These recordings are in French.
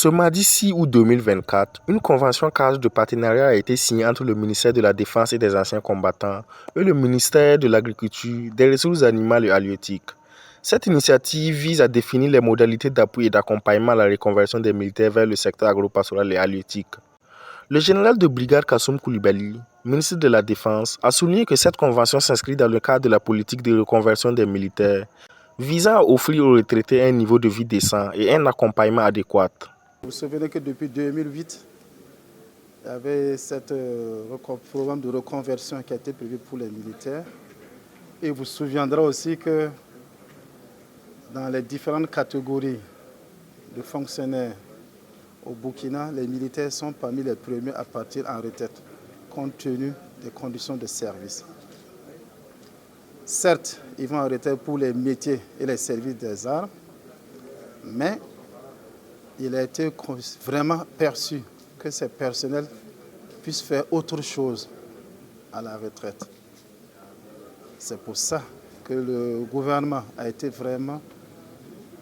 Ce mardi 6 août 2024, une convention cadre de partenariat a été signée entre le ministère de la Défense et des Anciens Combattants et le ministère de l'Agriculture, des Ressources animales et halieutiques. Cette initiative vise à définir les modalités d'appui et d'accompagnement à la reconversion des militaires vers le secteur agropastoral et halieutique. Le général de brigade Kassoum Koulibaly, ministre de la Défense, a souligné que cette convention s'inscrit dans le cadre de la politique de reconversion des militaires, visant à offrir aux retraités un niveau de vie décent et un accompagnement adéquat. Vous vous souvenez que depuis 2008, il y avait ce programme de reconversion qui a été prévu pour les militaires. Et vous vous souviendrez aussi que dans les différentes catégories de fonctionnaires au Burkina, les militaires sont parmi les premiers à partir en retraite, compte tenu des conditions de service. Certes, ils vont en retraite pour les métiers et les services des armes, mais il a été vraiment perçu que ces personnels puissent faire autre chose à la retraite. C'est pour ça que le gouvernement a été vraiment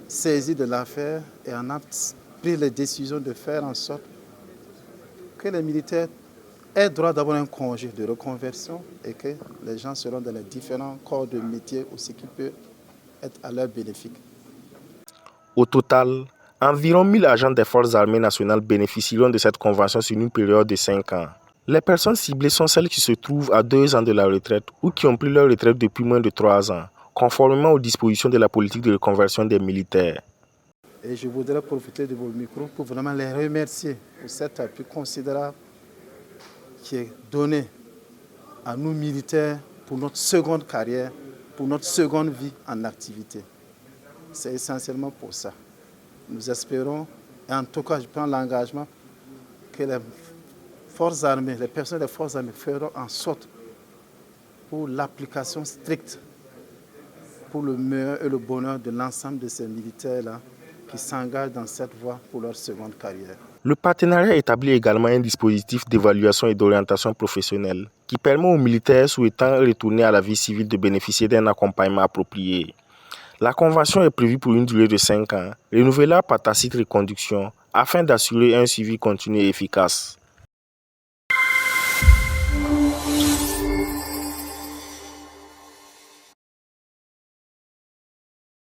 saisi de l'affaire et en a pris les décisions de faire en sorte que les militaires aient droit d'avoir un congé de reconversion et que les gens seront dans les différents corps de métier aussi qui peut être à leur bénéfice. Au total, environ 1000 agents des forces armées nationales bénéficieront de cette convention sur une période de 5 ans. Les personnes ciblées sont celles qui se trouvent à 2 ans de la retraite ou qui ont pris leur retraite depuis moins de 3 ans, conformément aux dispositions de la politique de reconversion des militaires. Et je voudrais profiter de vos micros pour vraiment les remercier pour cet appui considérable qui est donné à nous militaires pour notre seconde carrière, pour notre seconde vie en activité. C'est essentiellement pour ça. Nous espérons, et en tout cas je prends l'engagement, que les forces armées, les personnes des forces armées feront en sorte pour l'application stricte pour le meilleur et le bonheur de l'ensemble de ces militaires-là qui s'engagent dans cette voie pour leur seconde carrière. Le partenariat établit également un dispositif d'évaluation et d'orientation professionnelle qui permet aux militaires souhaitant retourner à la vie civile de bénéficier d'un accompagnement approprié. La convention est prévue pour une durée de 5 ans, renouvelable par tacite reconduction, afin d'assurer un suivi continu et efficace.